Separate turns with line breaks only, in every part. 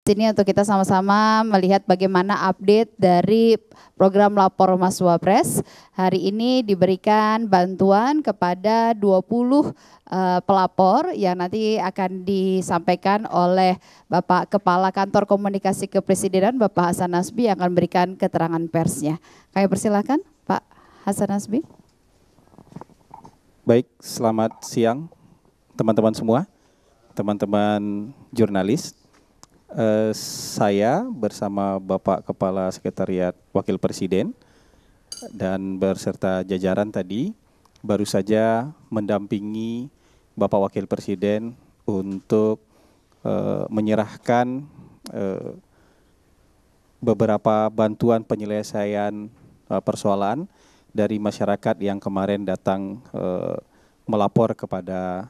sini untuk kita sama-sama melihat bagaimana update dari program Lapor Mas Wapres. Hari ini diberikan bantuan kepada 20 pelapor yang nanti akan disampaikan oleh Bapak Kepala Kantor Komunikasi Kepresidenan Bapak Hasan Nasbi yang akan memberikan keterangan persnya. Kami persilakan Pak Hasan Nasbi.
Baik, selamat siang teman-teman semua, teman-teman jurnalis. Saya bersama Bapak Kepala Sekretariat Wakil Presiden dan berserta jajaran tadi baru saja mendampingi Bapak Wakil Presiden untuk menyerahkan beberapa bantuan penyelesaian persoalan dari masyarakat yang kemarin datang melapor kepada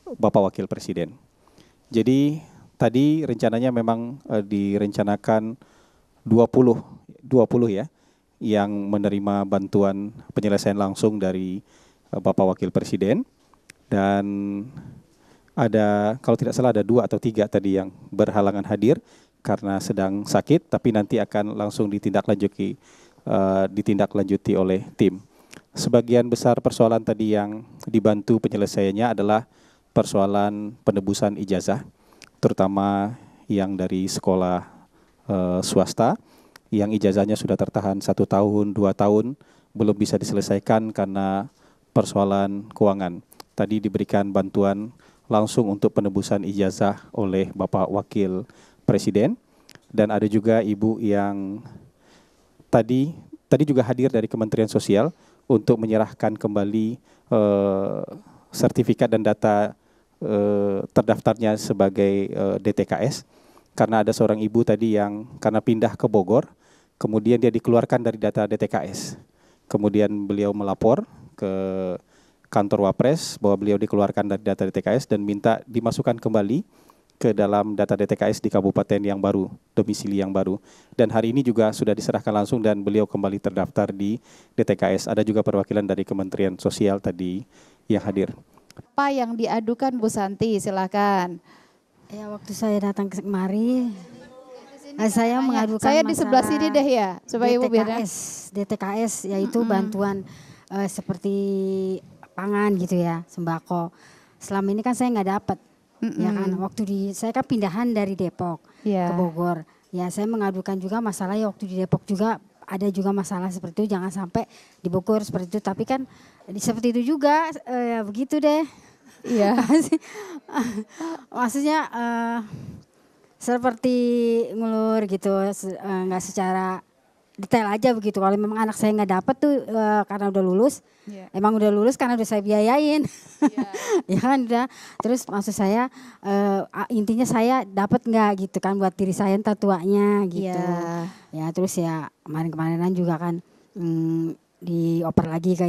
Bapak Wakil Presiden. Jadi tadi rencananya memang direncanakan 20 ya yang menerima bantuan penyelesaian langsung dari Bapak Wakil Presiden, dan ada, kalau tidak salah ada 2 atau 3 tadi yang berhalangan hadir karena sedang sakit, tapi nanti akan langsung ditindaklanjuti oleh tim. Sebagian besar persoalan tadi yang dibantu penyelesaiannya adalah persoalan penebusan ijazah, terutama yang dari sekolah swasta, yang ijazahnya sudah tertahan 1 tahun, 2 tahun, belum bisa diselesaikan karena persoalan keuangan. Tadi diberikan bantuan langsung untuk penebusan ijazah oleh Bapak Wakil Presiden, dan ada juga ibu yang tadi juga hadir dari Kementerian Sosial untuk menyerahkan kembali sertifikat dan data terdaftarnya sebagai DTKS, karena ada seorang ibu tadi yang karena pindah ke Bogor, kemudian dia dikeluarkan dari data DTKS. Kemudian beliau melapor ke kantor Wapres bahwa beliau dikeluarkan dari data DTKS dan minta dimasukkan kembali ke dalam data DTKS di kabupaten yang baru, domisili yang baru. Dan hari ini juga sudah diserahkan langsung dan beliau kembali terdaftar di DTKS. Ada juga perwakilan dari Kementerian Sosial tadi yang hadir.
Apa yang diadukan Bu Santi, silakan.
Ya, waktu saya datang ke kemari, saya mengadukan
saya di sebelah sini deh ya, supaya Ibu biar.
DTKS yaitu bantuan seperti pangan gitu ya, sembako. Selama ini kan saya nggak dapat, ya kan. Saya kan pindahan dari Depok ke Bogor. Ya, saya mengadukan juga masalah ya, waktu di Depok juga ada juga masalah seperti itu, jangan sampai di Bogor seperti itu. Tapi kan seperti itu juga, ya begitu deh. Iya. Maksudnya seperti ngulur gitu, nggak secara detail aja begitu. Kalau memang anak saya nggak dapat tuh karena udah lulus, emang udah lulus karena udah saya biayain, ya kan udah. Terus maksud saya intinya saya dapat nggak gitu kan buat diri saya entar tuanya gitu. Ya terus ya kemarin-kemarinan juga kan dioper lagi ke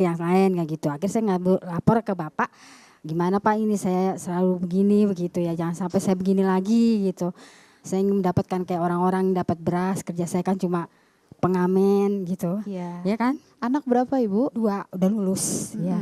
yang lain kayak gitu. Akhirnya saya lapor ke Bapak, gimana Pak ini saya selalu begini begitu ya, jangan sampai saya begini lagi gitu. Saya ingin mendapatkan kayak orang-orang dapat beras, kerja saya kan cuma pengamen gitu, ya kan.
Anak berapa Ibu?
2, udah lulus ya.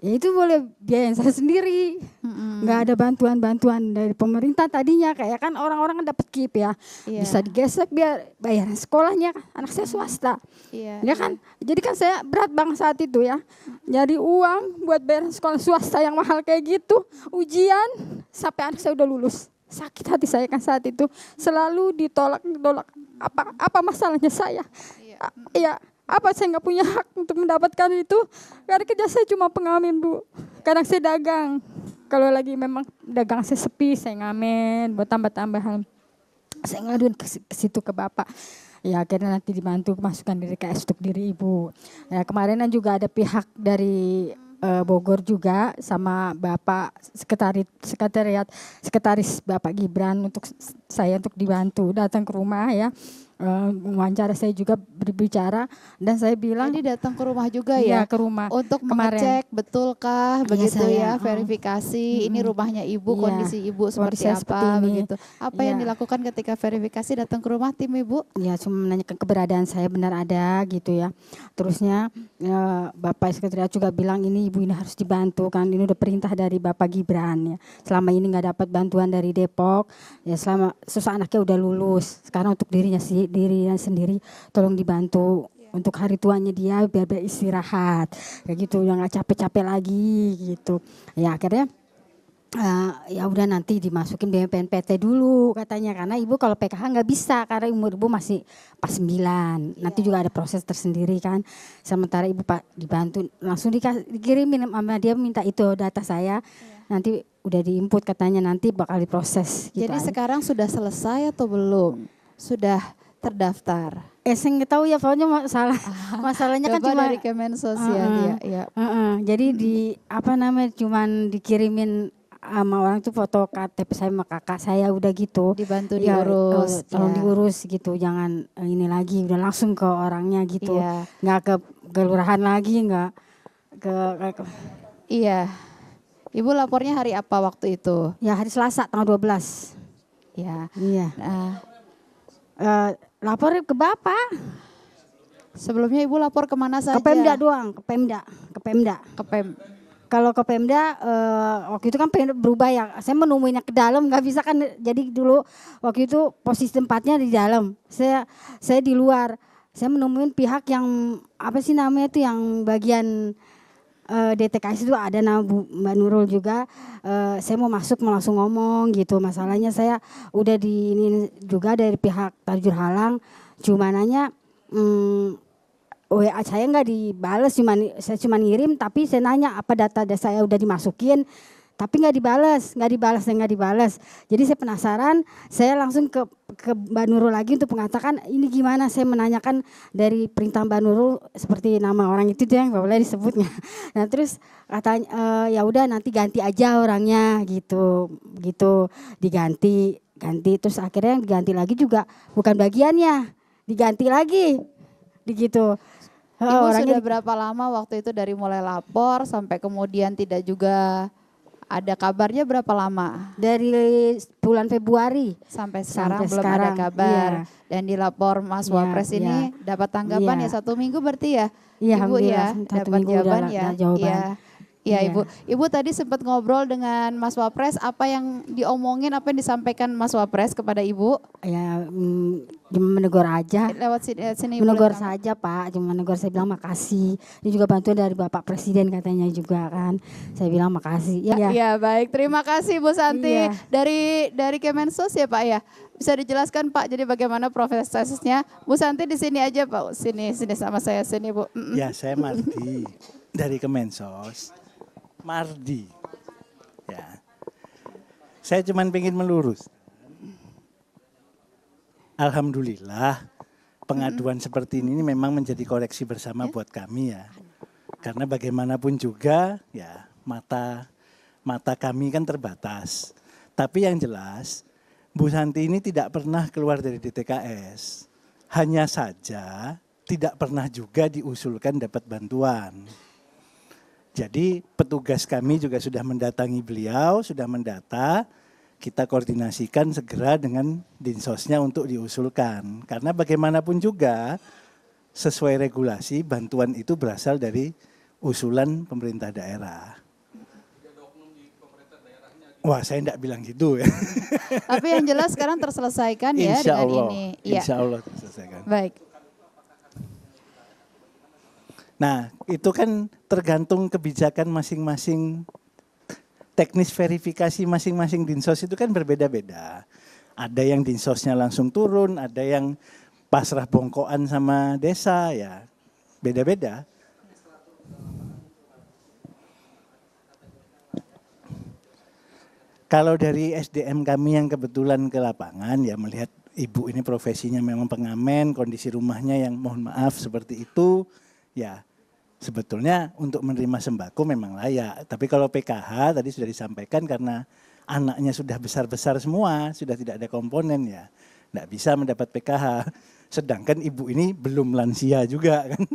Ya itu boleh biayain saya sendiri, nggak ada bantuan-bantuan dari pemerintah tadinya, kayak kan orang-orang dapat KIP ya, bisa digesek biar bayaran sekolahnya, anak saya swasta, ya kan. Jadi kan saya berat banget saat itu ya, nyari uang buat bayaran sekolah swasta yang mahal kayak gitu, ujian sampai anak saya udah lulus. Sakit hati saya kan saat itu, selalu ditolak. Apa masalahnya saya? Ya. Apa saya nggak punya hak untuk mendapatkan itu? Karena kerja saya cuma pengamen Bu. Kadang saya dagang. Kalau lagi memang dagang saya sepi, saya ngamen buat tambah-tambahan. Saya ngaduin ke situ ke Bapak. Ya akhirnya nanti dibantu masukkan diri KS untuk diri Ibu. Ya kemarinan juga ada pihak dari Bogor juga sama Bapak Sekretaris Bapak Gibran untuk saya untuk dibantu datang ke rumah ya. wawancara saya juga berbicara dan saya bilang
Jadi datang ke rumah juga
iya,
ya
ke rumah
untuk
kemarin.
mengecek betulkah begitu
saya,
ya, verifikasi ini rumahnya ibu,
Iya,
kondisi ibu seperti
kondisi
apa
seperti ini.
begitu. Apa yang
Iya.
dilakukan ketika verifikasi datang ke rumah tim ibu?
Ya cuma menanyakan keberadaan saya benar ada gitu ya. Terusnya Bapak Sekretariat juga bilang ini ibu ini harus dibantu kan, ini udah perintah dari Bapak Gibran ya. Selama ini nggak dapat bantuan dari Depok, ya selama susah anaknya udah lulus. Sekarang untuk dirinya sendiri tolong dibantu. Untuk hari tuanya dia biar beristirahat kayak gitu, yang nggak capek-capek lagi gitu. Ya akhirnya ya udah nanti dimasukin BMPNPT dulu katanya, karena ibu kalau PKH nggak bisa karena umur ibu masih pas 9, nanti juga ada proses tersendiri kan. Sementara ibu Pak dibantu langsung dikirimin sama dia, minta itu data saya, nanti udah diinput katanya nanti bakal diproses. Gitu
Jadi
aja.
sekarang sudah selesai atau belum? Sudah terdaftar?
Saya nggak tahu ya, pokoknya masalahnya kan
Coba
cuma
dari Kemensos ya.
jadi di apa namanya cuman dikirimin sama orang tuh foto KTP saya sama kakak saya udah gitu.
Dibantu
Ya,
diurus.
tolong
ya.
diurus gitu, jangan ini lagi, udah langsung ke orangnya gitu.
Iya.
Nggak ke kelurahan lagi, nggak ke
Iya. Ibu lapornya hari apa waktu itu?
ya hari Selasa tanggal 12.
Ya.
Iya.
Nah,
Lapor ke Bapak,
sebelumnya ibu lapor kemana saja?
ke Pemda doang, ke Pemda.
Ke Pem.
Kalau ke Pemda waktu itu kan Pemda berubah ya. Saya menemuinya ke dalam nggak bisa kan. Jadi dulu waktu itu posisi tempatnya di dalam. Saya di luar. Saya menemuin pihak yang apa sih namanya itu yang bagian DTKS itu ada nama Mbak Nurul juga. Saya mau masuk mau langsung ngomong gitu. Masalahnya saya udah di ini juga dari pihak Tajur Halang. Cuma nanya WA saya nggak dibales, saya cuma ngirim, tapi saya nanya apa data saya udah dimasukin, tapi nggak dibales. Jadi saya penasaran, saya langsung ke Mbak Nurul lagi untuk mengatakan ini gimana. Saya menanyakan dari perintah Mbak Nurul seperti nama orang itu dia nggak boleh disebutnya. Nah terus katanya ya udah nanti ganti aja orangnya gitu diganti terus akhirnya yang diganti lagi juga bukan bagiannya, diganti lagi gitu.
Ibu sudah berapa lama waktu itu dari mulai lapor sampai kemudian tidak juga ada kabarnya, berapa lama?
Dari bulan Februari
Sampai sekarang belum
sekarang,
ada kabar.
iya.
Dan dilapor Mas
Iya,
Wapres ini dapat tanggapan
Iya.
ya 1 minggu berarti ya?
Iya,
Ibu
alhamdulillah,
ya
1
dapat
minggu udah
jawaban
ada
ya.
jawaban.
Iya. Iya
Iya.
Ibu. Ibu tadi sempat ngobrol dengan Mas Wapres, apa yang diomongin, apa yang disampaikan Mas Wapres kepada Ibu?
Ya cuma menegur aja.
Lewat sini Ibu.
Menegur
lihat.
saja Pak, cuma menegur, saya bilang makasih. Ini juga bantuan dari Bapak Presiden katanya juga kan. Saya bilang makasih. Ya.
Iya baik, terima kasih Bu Santi.
Iya.
Dari Kemensos ya Pak ya. Bisa dijelaskan Pak, jadi bagaimana prosesnya? Bu Santi di sini aja Pak, sini sama saya sini Bu.
Ya saya Mardi dari Kemensos. Mardi. Ya. Saya cuma pengen melurus. Alhamdulillah pengaduan seperti ini memang menjadi koreksi bersama buat kami ya. Karena bagaimanapun juga ya mata kami kan terbatas. Tapi yang jelas Bu Santi ini tidak pernah keluar dari DTKS. Hanya saja tidak pernah juga diusulkan dapat bantuan. Jadi petugas kami juga sudah mendatangi beliau, sudah mendata, kita koordinasikan segera dengan Dinsosnya untuk diusulkan. Karena bagaimanapun juga sesuai regulasi bantuan itu berasal dari usulan pemerintah daerah. Wah saya enggak bilang gitu ya.
Tapi yang jelas sekarang terselesaikan ya
Insya
dengan
Allah,
ini. Ya.
Insya Allah terselesaikan.
Baik.
Nah, itu kan tergantung kebijakan masing-masing, teknis verifikasi masing-masing Dinsos itu kan berbeda-beda. Ada yang Dinsosnya langsung turun, ada yang pasrah bongkoan sama desa, ya beda-beda. Kalau dari SDM kami yang kebetulan ke lapangan, ya melihat ibu ini profesinya memang pengamen, kondisi rumahnya yang mohon maaf seperti itu, ya sebetulnya untuk menerima sembako memang layak. Tapi kalau PKH tadi sudah disampaikan karena anaknya sudah besar-besar semua, sudah tidak ada komponen ya. tidak bisa mendapat PKH. Sedangkan ibu ini belum lansia juga kan.